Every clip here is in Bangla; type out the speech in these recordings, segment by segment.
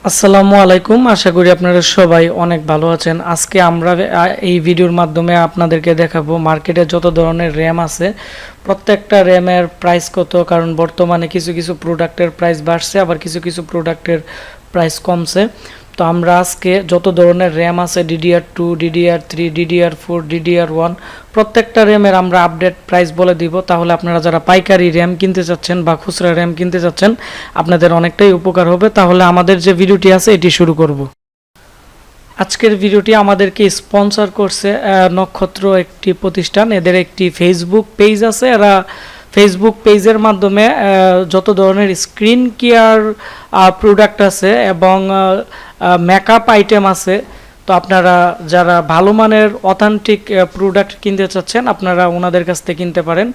আসসালামু আলাইকুম। আশা করি আপনারা সবাই অনেক ভালো আছেন। আজকে আমরা এই ভিডিওর মাধ্যমে আপনাদেরকে দেখাবো মার্কেটে যত ধরনের র্যাম আছে প্রত্যেকটা র্যামের প্রাইস কত, কারণ বর্তমানে কিছু কিছু প্রোডাক্টের প্রাইস বাড়ছে, আবার কিছু কিছু প্রোডাক্টের প্রাইস কমছে। তো আমরা আজকে যত ধরনের র্যাম আছে DDR2, DDR3, DDR4, DDR1 প্রত্যেকটা র্যামের আমরা আপডেট প্রাইস বলে দিব। তাহলে আপনারা যারা পাইকারি র্যাম কিনতে চাচ্ছেন বা খুচরা র্যাম কিনতে চাচ্ছেন আপনাদের অনেকটাই উপকার হবে। তাহলে আমাদের যে ভিডিওটি আছে এটি শুরু করব। আজকের ভিডিওটি আমাদেরকে স্পন্সর করছে নক্ষত্র একটি প্রতিষ্ঠান। এদের একটি ফেসবুক পেজ আছে। এরা ফেসবুক পেজের মাধ্যমে যত ধরনের স্ক্রিন কেয়ার প্রোডাক্ট আছে এবং মেকআপ আইটেম আছে, তো আপনারা যারা ভালো মানের অথেন্টিক প্রোডাক্ট কিনতে চাচ্ছেন আপনারা ওনাদের কাছ থেকে কিনতে পারেন।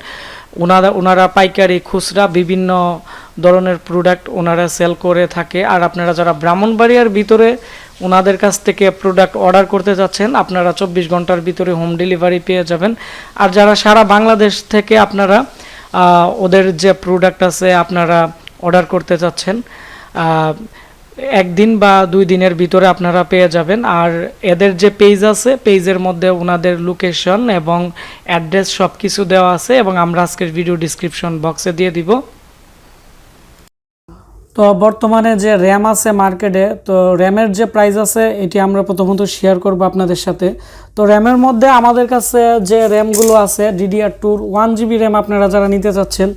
ওনারা পাইকারি খুচরা বিভিন্ন ধরনের প্রোডাক্ট ওনারা সেল করে থাকে। আর আপনারা যারা ব্রাহ্মণবাড়িয়ার ভিতরে ওনাদের কাছ থেকে প্রোডাক্ট অর্ডার করতে যাচ্ছেন আপনারা 24 ঘন্টার ভিতরে হোম ডেলিভারি পেয়ে যাবেন। আর যারা সারা বাংলাদেশ থেকে আপনারা ওদের যে প্রোডাক্ট আছে আপনারা অর্ডার করতে চাচ্ছেন একদিন বা 2 দিনের ভিতরে আপনারা পেয়ে যাবেন। আর এদের যে পেজ আছে পেজের মধ্যে ওনাদের লোকেশন এবং অ্যাড্রেস সব কিছু দেওয়া আছে এবং আমরা আজকের ভিডিও ডিসক্রিপশন বক্সে দিয়ে দিব। তো বর্তমানে যে র্যাম আছে মার্কেটে, তো র্যামের যে প্রাইস আছে এটি আমরা প্রথমত শেয়ার করব আপনাদের সাথে। তো র্যামের মধ্যে আমাদের কাছে যে র্যামগুলো আছে DDR2 1GB র্যাম আপনারা যারা নিতে চাচ্ছেন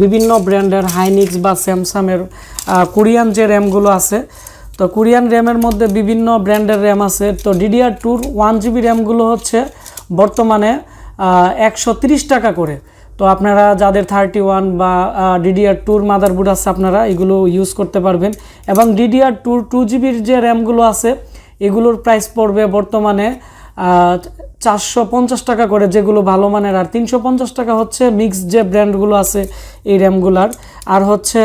বিভিন্ন ব্র্যান্ডের হাইনিক্স বা স্যামসাংয়ের কোরিয়ান যে র্যামগুলো আছে, তো কোরিয়ান র্যামের মধ্যে বিভিন্ন ব্র্যান্ডের র্যাম আছে। তো DDR2 1GB র্যামগুলো হচ্ছে বর্তমানে 130 টাকা করে। তো আপনারা যাদের 31 বা DDR2 মাদারবোর্ড আছে আপনারা এগুলো ইউজ করতে পারবেন। এবং DDR2 2GB যে র্যামগুলো আছে এগুলোর প্রাইস পড়বে বর্তমানে 450 টাকা করে যেগুলো ভালো মানের, আর 350 টাকা হচ্ছে মিক্স যে ব্র্যান্ডগুলো আছে এই র্যামগুলার। আর হচ্ছে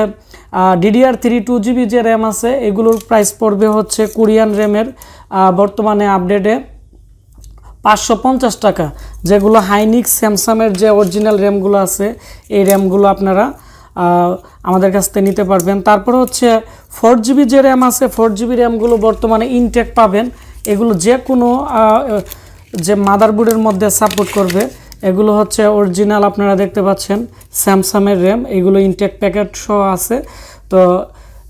DDR3 2GB যে র্যাম আছে এগুলোর প্রাইস পড়বে হচ্ছে কোরিয়ান র্যামের বর্তমানে আপডেটে 550 টাকা, যেগুলো হাইনিক্স স্যামসাংয়ের যে অরিজিনাল র্যামগুলো আছে এই র্যামগুলো আপনারা আমাদের কাছ থেকে নিতে পারবেন। তারপর হচ্ছে 4GB যে র্যাম আছে 4GB র্যামগুলো বর্তমানে ইনটেক পাবেন। এগুলো যে কোনো যে মাদারবোর্ডের মধ্যে সাপোর্ট করবে। এগুলো হচ্ছে অরিজিনাল, আপনারা দেখতে পাচ্ছেন স্যামসাংয়ের র্যাম, এগুলো ইনটেক প্যাকেট সহ আছে। তো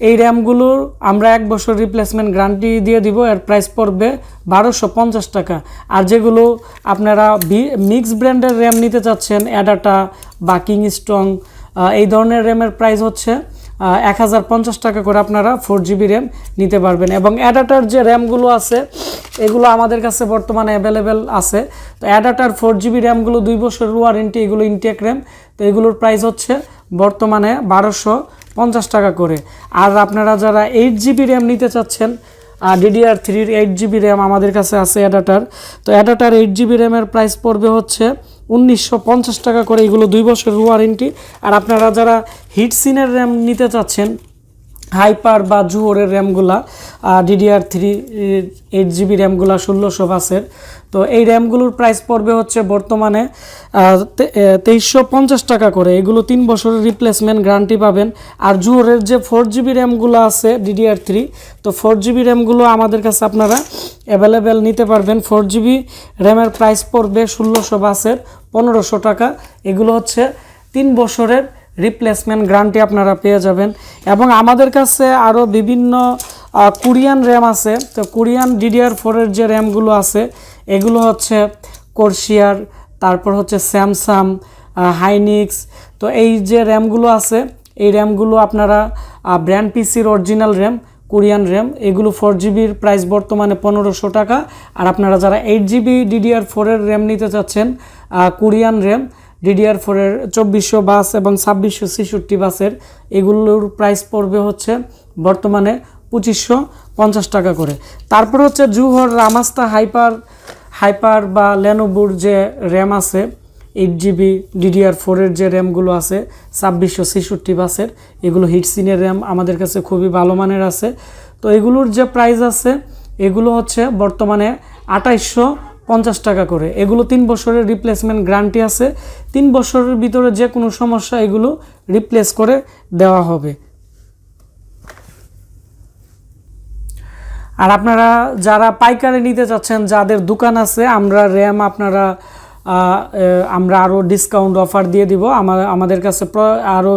এই র্যামগুলোর আমরা 1 বছর রিপ্লেসমেন্ট গ্যারান্টি দিয়ে দিব। এর প্রাইস পড়বে 1250 টাকা। আর যেগুলো আপনারা মিক্স ব্র্যান্ডের র্যাম নিতে চাচ্ছেন অ্যাডাটা বা কিংস্টং এই ধরনের র্যামের প্রাইস হচ্ছে 1050 টাকা করে আপনারা 4GB র্যাম নিতে পারবেন। এবং অ্যাডাটার যে র্যামগুলো আছে এগুলো আমাদের কাছে বর্তমানে অ্যাভেলেবেল আছে। তো অ্যাডাটার 4GB র্যামগুলো 2 বছরের ওয়ারেন্টি, এগুলো ইনটেক র্যাম। তো এগুলোর প্রাইস হচ্ছে বর্তমানে 1250 টাকা করে। আর আপনারা যারা 8GB র্যাম নিতে চাচ্ছেন DDR3 8GB র্যাম আমাদের কাছে আছে অ্যাডাটার। তো অ্যাডাটার 8GB র্যামের প্রাইস পড়বে হচ্ছে 1950 টাকা করে, এগুলো 2 বছরের ওয়ারেন্টি। আর আপনারা যারা হিটসিনের র্যাম নিতে চাচ্ছেন হাইপার বা জুহরের র্যামগুলা DDR3 8GB র্যামগুলা 1600 বাসের, তো এই র্যামগুলোর প্রাইস পড়বে হচ্ছে বর্তমানে 2350 টাকা করে। এগুলো 3 বছরের রিপ্লেসমেন্ট গ্যারান্টি পাবেন। আর জুহরের যে 4GB র্যামগুলো আছে DDR3, তো 4GB র্যামগুলো আমাদের কাছে আপনারা অ্যাভেলেবেল নিতে পারবেন। 4GB র্যামের প্রাইস পড়বে 1600 বাসের 1500 টাকা। এগুলো হচ্ছে 3 বছরের রিপ্লেসমেন্ট গ্যারান্টি আপনারা পেয়ে যাবেন। এবং আমাদের কাছে আরও বিভিন্ন কোরিয়ান র্যাম আছে। তো কোরিয়ান DDR4 এর যে র্যামগুলো আছে এগুলো হচ্ছে কোরশিয়ার, তারপর হচ্ছে স্যামসাং, হাইনিক্স। তো এই যে র্যামগুলো আছে এই র্যামগুলো আপনারা ব্র্যান্ড পিসির অরিজিনাল র্যাম কোরিয়ান র্যাম, এগুলো 4GBর প্রাইস বর্তমানে 1500 টাকা। আর আপনারা যারা 8GB DDR4 এর র্যাম নিতে চাচ্ছেন কোরিয়ান র্যাম DDR4 এর 2400 বাস এবং 2666 বাসের, এগুলোর প্রাইস পড়বে হচ্ছে বর্তমানে 2550 টাকা করে। তারপর হচ্ছে জুহর রামাস্তা হাইপার বা লেনোভোর যে র্যাম আছে 8GB DDR4 এর যে র্যামগুলো আছে 2666 বাসের, এগুলো হিটসিনের র্যাম আমাদের কাছে খুবই ভালো মানের আছে। তো এগুলোর যে প্রাইস আছে এগুলো হচ্ছে বর্তমানে 2850 টাকা করে। এগুলো 3 বছরের রিপ্লেসমেন্ট গ্যারান্টি আছে। 3 বছরের ভিতরে যে কোনো সমস্যা এগুলো রিপ্লেস করে দেওয়া হবে। আর আপনারা যারা পাইকারি নিতে চাচ্ছেন, যাদের দোকান আছে, আমরা র্যাম আমরা আরও ডিসকাউন্ট অফার দিয়ে দিব। আমাদের কাছে আরও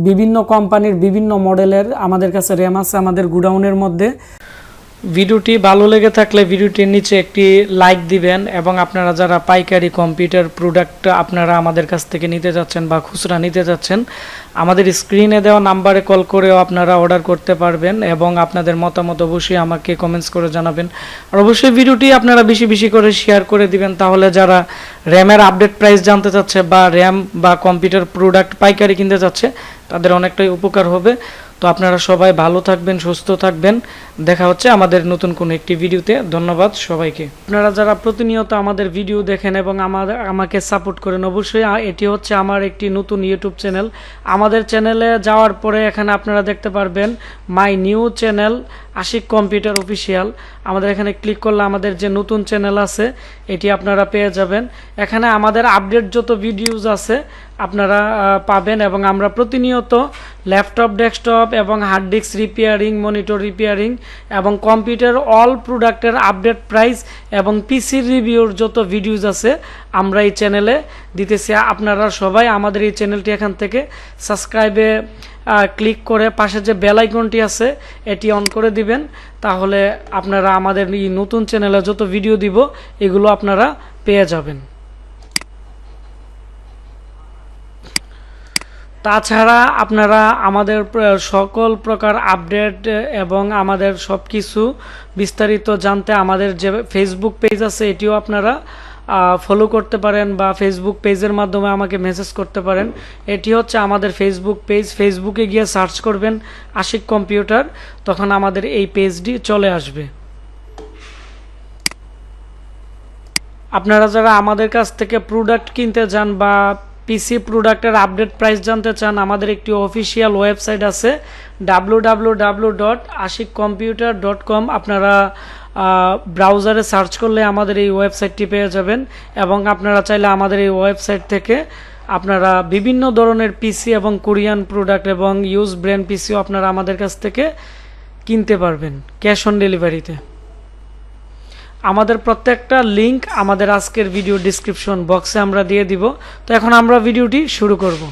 বিভিন্ন কোম্পানির বিভিন্ন মডেলের আমাদের কাছে র্যাম আছে আমাদের গুডাউনের মধ্যে। ভিডিওটি ভালো লেগে থাকলে ভিডিওটির নিচে একটি লাইক দিবেন, এবং আপনারা যারা পাইকারি কম্পিউটার প্রোডাক্ট আপনারা আমাদের কাছ থেকে নিতে যাচ্ছেন বা খুচরা নিতে যাচ্ছেন, আমাদের স্ক্রিনে দেওয়া নাম্বারে কল করেও আপনারা অর্ডার করতে পারবেন, এবং আপনাদের মতামত অবশ্যই আমাকে কমেন্টস করে জানাবেন। আর অবশ্যই ভিডিওটি আপনারা বেশি বেশি করে শেয়ার করে দিবেন, তাহলে যারা র্যামের আপডেট প্রাইস জানতে চাচ্ছে বা র্যাম বা কম্পিউটার প্রোডাক্ট পাইকারি কিনতে চাচ্ছে, তাদের অনেকটাই উপকার হবে। তো আপনারা সবাই ভালো থাকবেন, সুস্থ থাকবেন। দেখা হচ্ছে আমাদের নতুন কোনো একটি ভিডিওতে। ধন্যবাদ সবাইকে। আপনারা যারা প্রতিনিয়ত আমাদের ভিডিও দেখেন এবং আমাকে সাপোর্ট করেন, অবশ্যই এটি হচ্ছে আমার একটি নতুন ইউটিউব চ্যানেল। আমাদের চ্যানেলে যাওয়ার পরে এখানে আপনারা দেখতে পারবেন my new channel Ashiq computer official. আমাদের এখানে ক্লিক করলে আমাদের যে নতুন চ্যানেল আছে এটি আপনারা পেয়ে যাবেন। এখানে আমাদের আপডেট যত ভিডিওস আছে আপনারা পাবেন, এবং আমরা প্রতিনিয়ত ল্যাপটপ, ডেস্কটপ এবং hard disk repairing, monitor repairing এবং কম্পিউটার অল প্রোডাক্টের আপডেট প্রাইস এবং পিসির রিভিউর যত ভিডিওস আছে আমরা এই চ্যানেলে দিতেছি। আপনারা সবাই আমাদের এই চ্যানেলটি এখান থেকে সাবস্ক্রাইবে ক্লিক করে পাশে যে বেল আইকনটি আছে এটি অন করে দিবেন, তাহলে আপনারা আমাদের এই নতুন চ্যানেলে যত ভিডিও দিব এগুলো আপনারা পেয়ে যাবেন। তাছাড়া আপনারা আমাদের সকল প্রকার আপডেট এবং আমাদের সব কিছু বিস্তারিত জানতে আমাদের যে ফেসবুক পেজ আছে এটিও আপনারা ফলো করতে পারেন, বা ফেসবুক পেজের মাধ্যমে আমাকে মেসেজ করতে পারেন। এটি হচ্ছে আমাদের ফেসবুক পেজ। ফেসবুকে গিয়ে সার্চ করবেন আশিক কম্পিউটার, তখন আমাদের এই পেজটি চলে আসবে। আপনারা যারা আমাদের কাছ থেকে প্রোডাক্ট কিনতে যান বা পিসি প্রোডাক্টের আপডেট প্রাইস জানতে চান, আমাদের একটি অফিসিয়াল ওয়েবসাইট আছে www.ashikcomputer.com। আপনারা ব্রাউজারে সার্চ করলে আমাদের এই ওয়েবসাইটটি পেয়ে যাবেন, এবং আপনারা চাইলে আমাদের এই ওয়েবসাইট থেকে আপনারা বিভিন্ন ধরনের পিসি এবং কোরিয়ান প্রোডাক্ট এবং ইউজ ব্র্যান্ড পিসিও আপনারা আমাদের কাছ থেকে কিনতে পারবেন ক্যাশ অন ডেলিভারিতে। আমাদের প্রত্যেকটা লিংক আমাদের আজকের ভিডিও ডিসক্রিপশন বক্সে আমরা দিয়ে দিব। তো এখন আমরা ভিডিওটি শুরু করব।